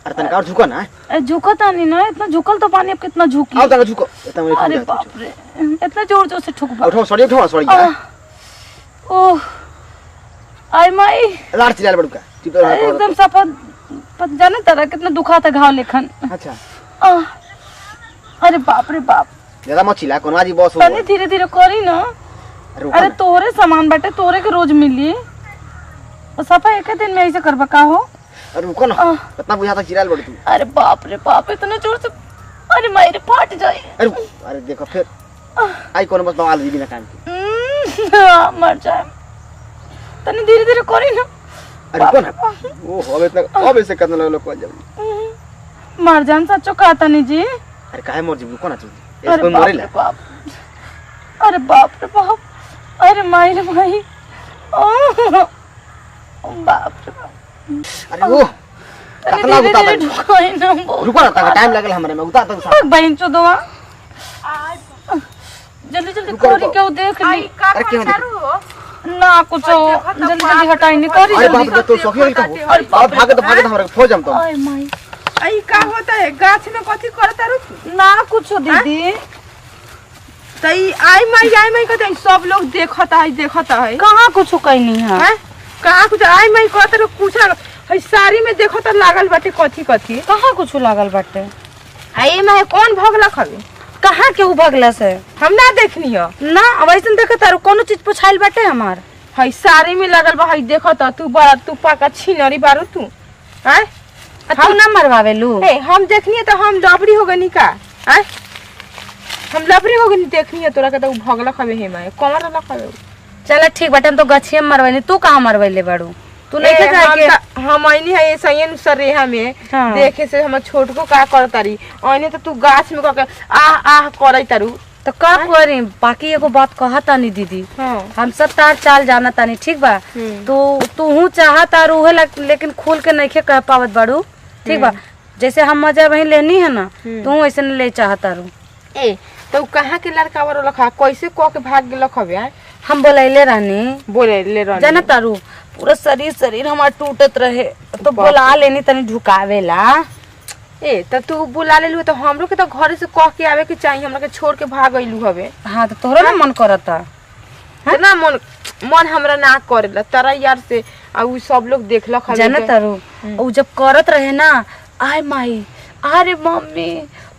अरे तनका और झुको ना। झुको तानी ना, इतना झुकल तो पानी अब कितना झुकी। आओ तनका झुको। अरे बाप रे, इतना जोर जोर से ठुकबा। उठो सॉरी। ओह आई माई लाड़ चिल्ला बड़का। एकदम सफेद पत जाने तरह कितना दुखा था घाव लेखन। अच्छा अरे बाप रे बाप, ज्यादा मत चिल्ला, कोनो आजी बॉस हो। तनी धीरे-धीरे करी ना। अरे तोरे सामान बाटे, तोरे के रोज मिली और सफा एक दिन में ऐसे करबा का हो। अरे रुको ना, कितना बुझा था चिल्ला बड़ तू। अरे बाप रे बाप, इतना जोर से, अरे मायरे फाट जाए। अरे देखो फिर आई कोनो बस बवाल दी ना काम की। मर जाए, तनी धीरे-धीरे करी ना। अरे कौन है? ओ अब ऐसे करने लगे लोग को जब मर जान सच्चो कहता नहीं जी। अरे काहे मर जी कौन है? अरे बाप रे बाप, अरे बाप रे बाप, अरे माई रे माई, बाप रे बाप। अरे वो कितना गुता था। रुको ना, टाइम लगल हमरे में गुता था। बहन चोदवा जल्दी करी, क्यों देख ली? अरे क्यों ना कुछ जल्दी हटाई नहीं करी। अरे बाप रे, तो सखी का हो। अरे भागे तो हमरा खो जाम तो। अरे माई आई का होता है गाछ में कथी करता रु? ना कुछ दीदी। तई आई माई कहते सब लोग देखता है। कहाँ कुछ कहनी है? कहाँ कुछ आई माई कहता रु? कुछ है साड़ी में देखो तो लागल बाटे कथी कहाँ कुछ लागल बाटे? आई माई कौन भगला खबे? कहाँ केहू भगला से हम ना देखनी हो ना। अब ऐसे देखत तारू कोनो चीज पुछाइल बाटे हमार। है साड़ी में लागल बा, है देखता तू बड़ा तू पाका छिनरी बारू तू। हैं हम ना मरवावे लू। हम देखनी है तो हम लबड़ी हो गनी का? हम लबड़ी हो गनी देखनी है तोरा के तो भगला खबे है माई कमर वाला खबे। चल ठीक बाटे, हम तो गछिए में मरवानी, तू कहाँ मरवाइले बाड़ू? तू नहीं के जाके हम आईनी है ये सयन सरेहा में देखे से हम छोट को का करतारी आईने तो तू गाछ में का आह करई तारू तो का करी। बाकी एगो बात कहता नहीं दीदी, हम सब तार चाल जाना तानी ठीक बा। तो तू चाहता रू लेकिन खोल के नहीं कह पावत बाड़ू ठीक बा। जैसे हम मजा वही लेनी है ना, तू ऐसे नहीं ले चाहता रू। ए तो कहाँ के लड़का वाला लखा कैसे कह के भाग गेल खबे? हम बोलैले रहनी जाना तारू, पूरा शरीर हमार टूटत रहे तो बोला लेनी तनी ढुकावेला। ए त तू बुला लेलु तो हमरो के तो घर से कह के आवे के चाहिए, हमरा के छोड़ के भाग गइलु हवे। हां तो तोहरा ना मन करता है ना? मन हमरा ना करेला तारा यार से आ उ सब लोग देखला खबे जाना तारू। उ जब करत रहे ना, आय माई अरे मम्मी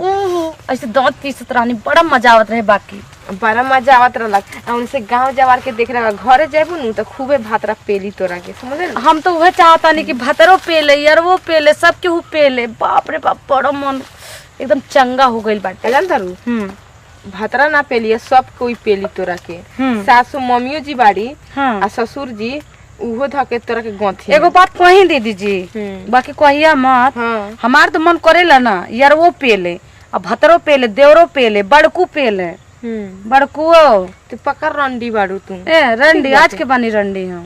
ओह ऐसे दांत पीसत रहनी, बड़ा मजा आवत रहे। बाकी बड़ा मजा आवत रहलक। उनसे गांव जवार के देख रहा घरे जेबू नु तो खूबे भातरा पेली तोरा के समझले। हम तो वह चाहता नहीं कि भातरो पेले यार वो पेले सब केहू पेले। बाप रे बाप, बड़ा मन एकदम चंगा हो गइल बाटे। जान तारू भातरा ना पेलिए सब कोई पेली तोरा के। सासू मम्मियो जी बाड़ी आ ससुर जी उहो धके तोरा के गंथी। एगो बात कही दीदी जी, बाकी कहिया मत। हमार तो मन करेला ना यार वो पेले, अब भतरो पेले, देवरो पेले, बड़कू पेले। बड़कू तू पक्का रंडी बाड़ू तू। ए रंडी आज के बानी रंडी हां।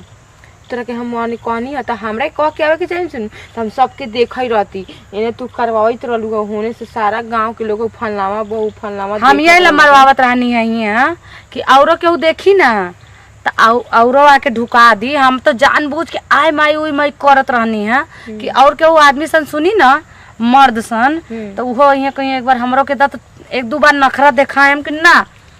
तोरा के हम मानी कहनी है तो हमरा कह के आवे के चाहिए सुन तो हम सबके देखई रहती। एने तू करवाइत रहलू होने से सारा गांव के लोग फलनावा बहु फलनावा हम यही ला मरवावत रहनी है कि औरो केहू देखी ना तो औरो आके ढुका दी। हम तो जानबूझ के आय माई उई माई करत रहनी है कि और केहू आदमी सन सुनी ना मर्द सन तो उहो यहाँ कहीं एक बार हमरो के तो एक दो बार नखरा दिखाएम कि ना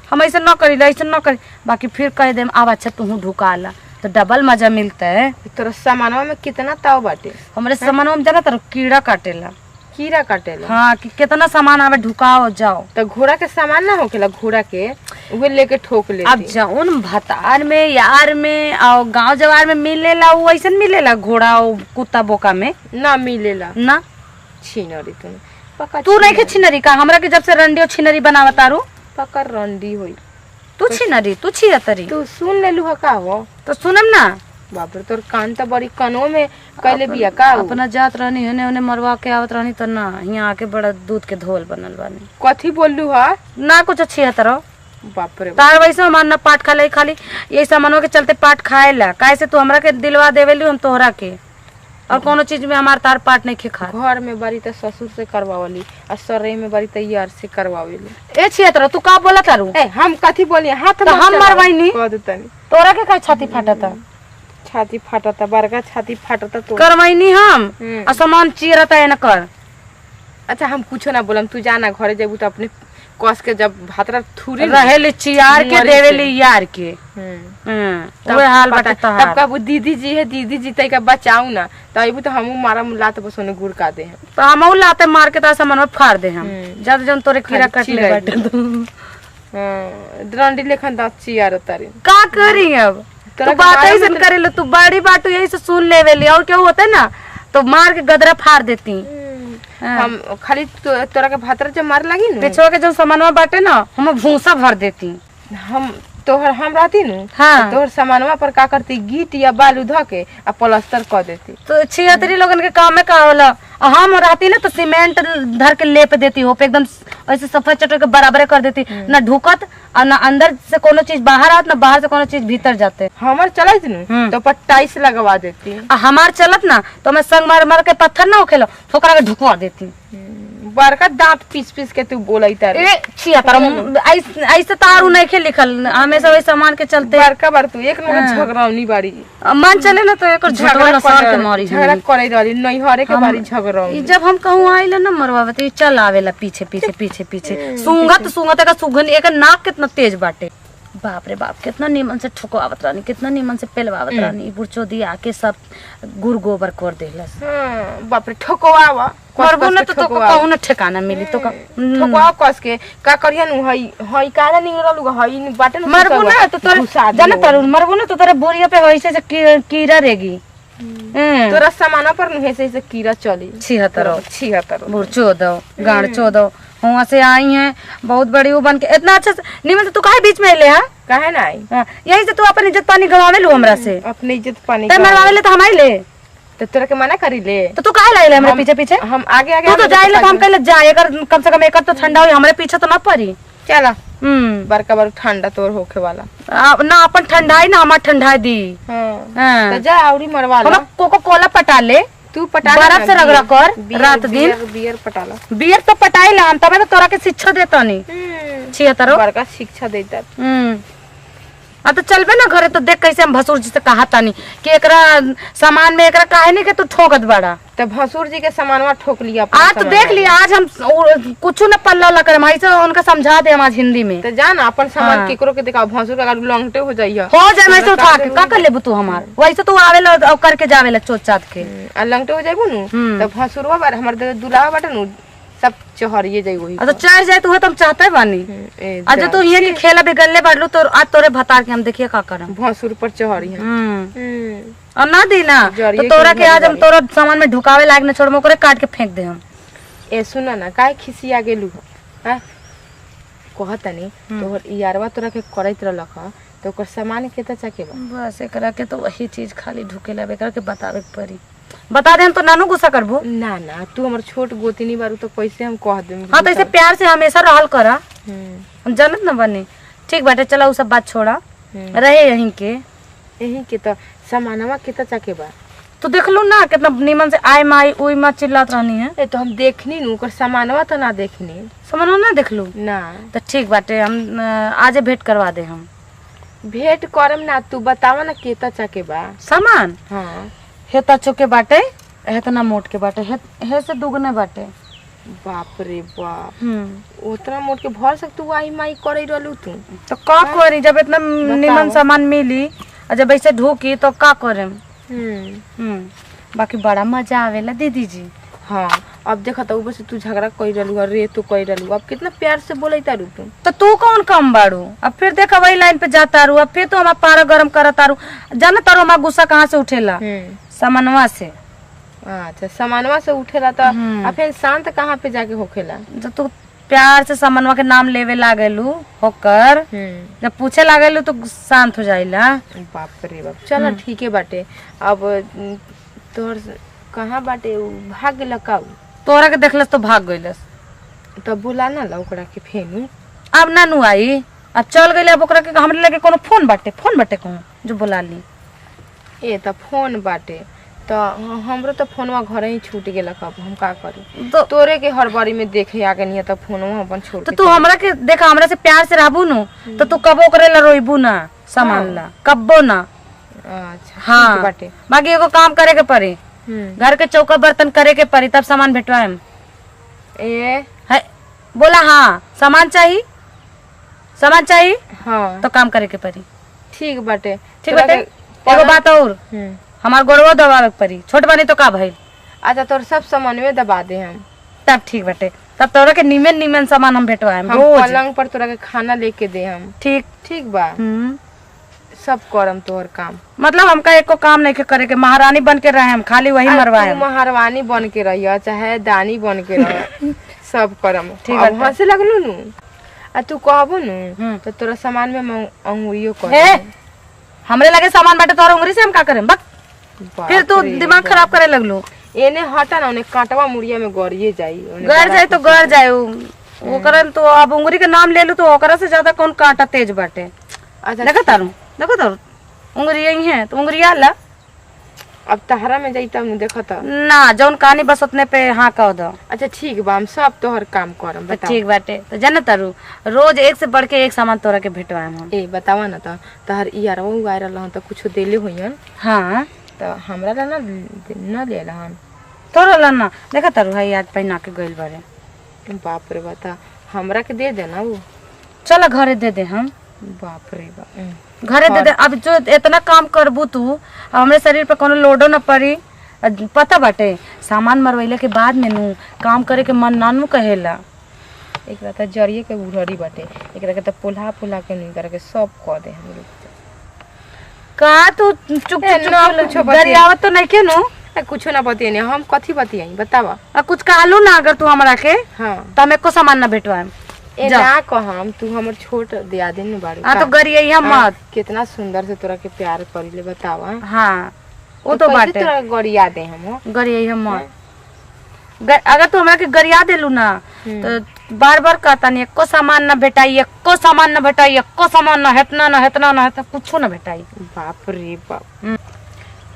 हम ऐसे न करी ऐसे न करी, बाकी फिर कह देम अब अच्छा तू ढुका ला तो डबल मजा मिलता है। तोरा सामानवा में कितना ताव बाटे? हमारे सामानवा में जाना तर कीड़ा काटेला। कीड़ा काटेला? हाँ कि कितना सामान आवे ढुकाओ जाओ। तो घोड़ा के सामान ना होकेला? घोड़ा के वो लेके ठोक ले। अब जाऊन भतार में यार में और गांव जवार में मिलेला वो ऐसे मिलेला घोड़ा और कुत्ता बोका में ना मिलेला ना। छिनरी तू नहीं के छिनरी का? हमरा के जब से रंडी और छिनरी बनावतारू पक्का रंडी होई। तू छिनरी तू छियतरी तू सुन लेलू ह का हो तो सुनम ना। बाप रे तोर कान तो बड़ी कनो में कैले बिया का? अपना जात रहनी है ने मरवा के आवत रहनी तो ना यहाँ आके बड़ा दूध के धोल बनल बानी। कथी बोललू ह? ना कुछ छियतर। बाप रे तार वैसे हमार ना पाट खा ले खाली यही सामानों के चलते पाट खाएला काहे से तू हमरा के दिलवा देवेलू हम तोहरा के और कोनो चीज में हमार तार पाट नहीं खा। घर में बारी त ससुर से करवावली और सरे में बारी त यार से करवावेली। ए छियतर तू का बोला तारू? ए हम कथी बोली हाथ तो हम मरवाईनी कह देतनी तोरा के का छाती फाटता? छाती फाटता बड़का छाती फाटता तो करवाइनी हम आ सामान चीरता है न कर। अच्छा हम कुछ ना बोलम, तू जाना घरे जेबू तो अपने कस के जब भातरा थूरी रहेले चियार के देवेले यार के ओए हाल बाटे तब कहबू दीदी जी है, दीदी जी तई का बचाऊ ना तो अबू तो हमू मारा लात बसोने गुड़ का दे हम तो हमहू लाते मार के तासा मन में फाड़ दे हम जब जन तोरे कीड़ा कट ले बाटे डंडी लेखन द चियार तारी का करी अब तू बात ऐसे करेले, तू बड़ी बात यही से सुन लेवेली और क्या होता है ना तो मार के गदरा फाड़ देती। हम खाली तोरा के भातरा जब मार लगी न पिछवा के जो सामानवा बाटे ना हम भूसा भर देती। हम तोहर हम रहती नु हाँ। तोहर सामानवा पर का करती गीट या बालू ध के आ प्लास्टर कर देती। तो 76 लोगन के काम में का होला, हम रहती ना तो सीमेंट धर के लेप देती हो पे एकदम ऐसे सफेद चटर के बराबर कर देती, ना ढुकत और ना अंदर से कोनो चीज बाहर आत ना बाहर से कोनो चीज भीतर जाते। हमर चलत नु तो पर टाइल्स लगवा देती। हमार चलत ना तो मैं संग मार मार के पत्थर ना उखेलो ठोकरा के ढुकवा देती। बड़का दांत पीस पीस के तू बोलई तार ए छिया तार ऐसे तारू नहीं के लिखल हमेशा वही सामान के चलते बड़का बार तू एक नंबर झगड़ावनी बाड़ी मन चले ना तो एक झगड़ा नसार के मारी झगड़ा करे रही नहीं हरे के बारी झगड़ावनी। जब हम कहूँ आइले ना मरवा तो चल आवेला पीछे पीछे पीछे पीछे सूंघत सूंघत का सुगन एक नाक कितना तेज बाटे बाप रे बाप कितना नीमन से ठुकवावत रहनी कितना नीमन से पेलवावत रहनी बुरचो दी आके सब गुड़ गोबर कर देलस। बाप रे ठोकवावा करबो ना तो कहूँ ना ठिकाना मिली तो ठोकवा कस के का करिया नु हई हई काला निंगरलु हई बाटे न मरबो ना तो तोरे जाना तारू मरबो ना तो तोरे बोरिया पे वैसे से कीड़ा रेगी तोरा सामान पर नु ऐसे कीड़ा चली 76 बुरचो दो गाड़ चो दो वहाँ से आई हैं बहुत बड़ी वो बन के इतना अच्छा निमन से तू काहे बीच में ले हा काहे ना आई यही से तू अपन इज्जत पानी गवावे लो हमरा से अपनी इज्जत पानी ते मरवावे ले तो हम आई ले तो तोरा के मना करी ले तो तू काहे लाइले हमरे पीछे पीछे हम आगे आगे तू तो जाए ले तो हम कहले जाए अगर कम से कम एक तो ठंडा हो हमरे पीछे तो ना पड़ी चला बरका बार ठंडा तोर होखे वाला ना अपन ठंडाई ना हमार ठंडाई दी हां तो जा औरी मरवा ला हम कोको कोला पटा ले तू पटा बर्फ से रगड़ा कर रात दिन बियर पटाला बियर तो पटाई ला हम तबे तो तोरा के शिक्षा देता नहीं 76 बड़का शिक्षा देता। तो चलबे ना घरे तो देख कैसे हम भसुर जी से कहा तानी कि एकरा सामान में एकरा काहे नहीं के तू ठोकत बड़ा तो भसुर जी के सामानवा ठोक लिया आज तो देख लिया आज हम कुछ न पल्ला ला कर भाई से उनका समझा दे हम आज हिंदी में तो जाना अपन सामान केकरो के दिखाओ भसुर का लॉन्गटे हो जाइए हो जाए मैं तो उठा के का कर लेबू तू हमार वैसे तो आवेला करके जावेला चोट चाट के आ लॉन्गटे हो जाइबू नु तो भसुरवा बार हमर दुलावा बाटे नु सब चहरिए जाई वही तो चढ़ जाए तो हम चाहते बानी आज तो ये के खेला बिगड़ले बाड़लू तो आज तोरे बता के हम देखिए का करम भसुर पर चहरी और ना दी ना तो तोरा के आज हम तोरा सामान में ढुकावे लायक न छोड़मो करे काट के फेंक दे हम। ए सुना ना काहे खिसिया गेलू हां कहत नहीं तोहर यारवा तोरा के करैत रहलक तो ओकर सामान केता चाके बा बस एकरा के तो वही चीज खाली ढुकेला बेकर के बतावे के पड़ी बता दे हम तो नानू गुस्सा करबो ना ना तू हमर छोट गोतिनी बारू तो कैसे हम कह देम। हां तो ऐसे प्यार से हमेशा रहल करा हम जानत न बनी ठीक बाटे चला उ सब बात छोड़ा रहे यहीं के तो सामानवा केता चाके बा तो देख लो ना कितना निमन से आय माई उई मा चिल्लात रहनी है। ए तो हम देखनी नु ओकर सामानवा तो ना देखनी सामानवा ना देख लू ना तो ठीक बाटे हम आज भेंट करवा दे हम भेंट करम ना तू बतावा ना केता चाके बा सामान। हां हेता चोके बाटे हेतना मोट के बाटे हे से दुगने बाटे बाप रे बाप उतना मोट के भर सक तू आई माई करे रहलू तू तो का करी जब इतना निमन सामान मिली और जब ऐसे ढूकी तो का करेम। बाकी बड़ा मजा आवेला दीदी जी। हाँ अब देखा तो बस तू झगड़ा कई रहलू रे तू कई रहलू अब कितना प्यार से बोले तारू तू तो तू कौन कम बाड़ू अब फिर देखा वही लाइन पे जाता रू अब फिर तो हमारा पारा गरम करता रू जाना तारू हमारा गुस्सा कहाँ से उठेला सामानवा से। अच्छा सामानवा से उठेला तो फिर शांत कहाँ पे जाके होखेला जब तू प्यार से सामानवा के नाम लेवे लागेलू होकर जब पूछे लागेलू तो शांत हो जाइला। बाप रे बाप चलो ठीक है बाटे अब तोर कहाँ बाटे भाग गेला का तोरा के देखलस तो भाग गइलस तब बुला ना ला ओकरा के फेनु अब ना नु आई अब चल गइले अब ओकरा के हमरे लगे कोनो फोन बाटे कहूं जो बुला ली ए त फोन बाटे तो हमरो तो फोनवा घरे ही छूट गेला कब हम का करी तो तोरे के हर बारी में देखे आगे नहीं तो फोनवा अपन छोड़ तो तू हमरा के देखा हमरा से प्यार से रहबू नु तो तू कबो करे ला रोइबू ना सामान ला कब्बो ना अच्छा हाँ ठीक बाटे। बाकी एगो काम करे के पड़ी, घर के चौका बर्तन करे के पड़ी, तब सामान भेटवाएम। ए है बोला हाँ, सामान चाहिए, सामान चाहिए हाँ तो काम करे के पड़ी। ठीक बाटे। ठीक बाटे। एगो बात और, हमार गोड़वा दबावे के पड़ी, छोट बनी तो का भइल। अच्छा तोर सब सामान में दबा दे हम। तब ठीक बाटे, तब तोरा के नीमन नीमन सामान हम भेटवाएम हम रोज। पलंग पर तोरा के खाना लेके दे हम। ठीक। ठीक बा। सब करम तोहर काम। मतलब हमका एको काम नहीं के करे के, महारानी बन के रहे हम, खाली वही मरवाए। तू महारानी बन के रहिया चाहे दानी बन के रह सब करम। ठीक अब बाटे। हंसे लगलू नु आ तू कहबो नु तो तोरा सामान में मैं अंगुरियो कर हे हमरे लगे सामान बाटे, तोहर उंगली से हम का करें बक। फिर तू दिमाग खराब करे लगलू। एने हटा ना, उन्हें कांटवा मुड़िया में गड़िए जाई। गड़ जाए तो गड़ जाए, वो करन तो अब उंगली के नाम ले लू तो ओकरा से ज्यादा कौन कांटा तेज बाटे। अच्छा देखा तारू, देखो तारू उंगली यही है तो उंगली आला। अब तहरा में जाई तब देखता ना जौन कहानी बस उतने पे हाँ कह दो। अच्छा ठीक बा, हम सब तोहर काम करम। तो ठीक बाटे। तो जाना तारू रोज एक से बढ़ के एक सामान तोरा के भेटवाएम हम। ए बतावा ना तो तहर यारवा उगाइल रहन तो कुछ देले होइयन हाँ तो हमरा ला ना ले रहन। तोरा ला ना, देखा तारू भाई आज पहना के गइल बारे। बाप रे बता, हमरा के दे देना वो। चलो घरे दे दे हम। बाप रे बाप घरे दे दे। अब जो इतना काम करबू तू, हमरे शरीर पे कोनो लोडो न पड़ी। पता बाटे सामान मरवैले के बाद में नू काम करे के मन नानू कहेला। एकरा त जरिए के उड़री बाटे, एकरा के त पुल्हा पुल्हा के नहीं करे के सब क दे हम लोग। का तू चुप ना कुछ चुप बतिया। गरियावत तो नहीं के नु। कुछ ना बतिए, हम कथी बतियाई बतावा। कुछ कहलू ना अगर तू हमरा के हां तो हमें को सामान ना भेटवाएम। ए ना कहम, तू हमर छोट दियादिन न बाड़ू। हां तो गरिया मत। कितना सुंदर से तोरा के प्यार करिले बतावा। हाँ वो तो बाटे। तोरा गरिया दे हम गरिया मत। अगर तू हमरा के गरिया देलू ना तो बार बार कहता नहीं एको सामान ना भेटाई, एको सामान ना भेटाई, एको सामान ना हेतना ना हेतना ना हेतना कुछो ना भेटाई। बाप रे बाप।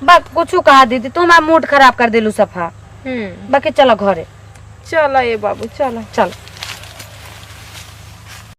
बा कुछो कहा दीदी, तू हमारा मूड खराब कर देलू सफा। बाकी चलो घरे। चलो ए बाबू चलो चल।